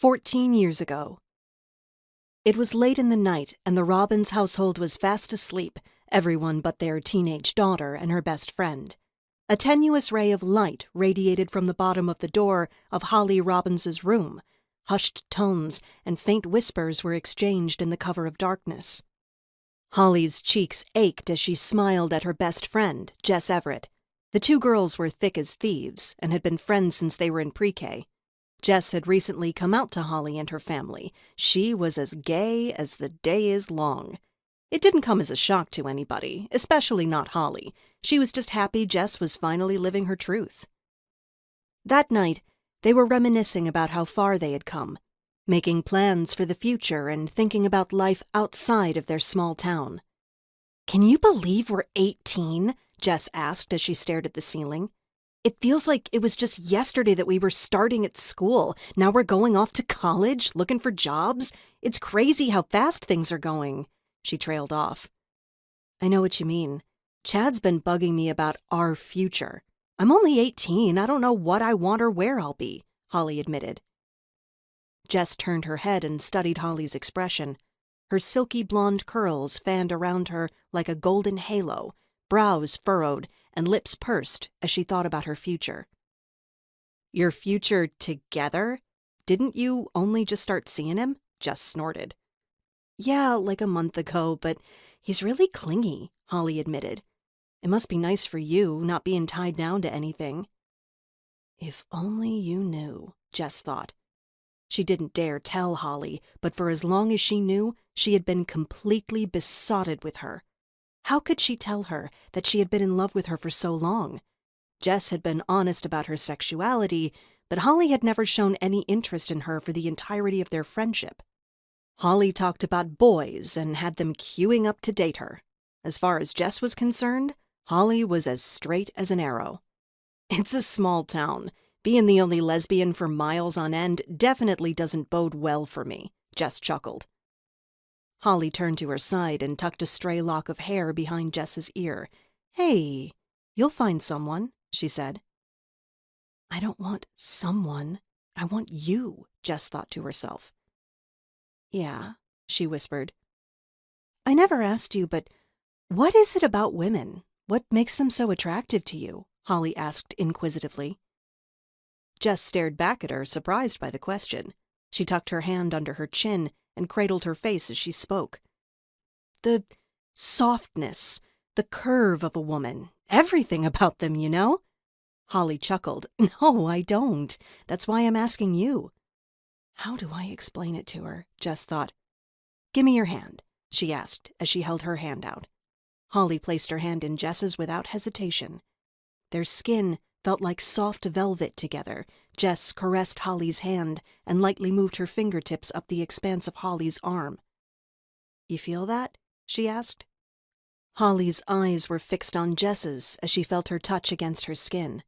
14 years ago. It was late in the night, and the Robbins household was fast asleep, everyone but their teenage daughter and her best friend. A tenuous ray of light radiated from the bottom of the door of Holly Robbins's room. Hushed tones and faint whispers were exchanged in the cover of darkness. Holly's cheeks ached as she smiled at her best friend, Jess Everett. The two girls were thick as thieves and had been friends since they were in pre-K. Jess had recently come out to Holly and her family. She was as gay as the day is long. It didn't come as a shock to anybody, especially not Holly. She was just happy Jess was finally living her truth. That night, they were reminiscing about how far they had come, making plans for the future and thinking about life outside of their small town. "Can you believe we're 18?" Jess asked as she stared at the ceiling. "It feels like it was just yesterday that we were starting at school. Now we're going off to college, looking for jobs. It's crazy how fast things are going." She trailed off. "I know what you mean. Chad's been bugging me about our future. I'm only 18. I don't know what I want or where I'll be," Holly admitted. Jess turned her head and studied Holly's expression. Her silky blonde curls fanned around her like a golden halo, brows furrowed and lips pursed as she thought about her future. "Your future together? Didn't you only just start seeing him?" Jess snorted. "Yeah, like a month ago, but he's really clingy," Holly admitted. "It must be nice for you, not being tied down to anything." If only you knew, Jess thought. She didn't dare tell Holly, but for as long as she knew, she had been completely besotted with her. How could she tell her that she had been in love with her for so long? Jess had been honest about her sexuality, but Holly had never shown any interest in her for the entirety of their friendship. Holly talked about boys and had them queuing up to date her. As far as Jess was concerned, Holly was as straight as an arrow. "It's a small town. Being the only lesbian for miles on end definitely doesn't bode well for me," Jess chuckled. Holly turned to her side and tucked a stray lock of hair behind Jess's ear. "Hey, you'll find someone," she said. "I don't want someone. I want you," Jess thought to herself. "Yeah," she whispered. "I never asked you, but what is it about women? What makes them so attractive to you?" Holly asked inquisitively. Jess stared back at her, surprised by the question. She tucked her hand under her chin and cradled her face as she spoke. "The softness, the curve of a woman, everything about them, you know?" Holly chuckled. "No, I don't. That's why I'm asking you." How do I explain it to her? Jess thought. "Give me your hand," she asked as she held her hand out. Holly placed her hand in Jess's without hesitation. Their skin felt like soft velvet together. Jess caressed Holly's hand and lightly moved her fingertips up the expanse of Holly's arm. "You feel that?" she asked. Holly's eyes were fixed on Jess's as she felt her touch against her skin.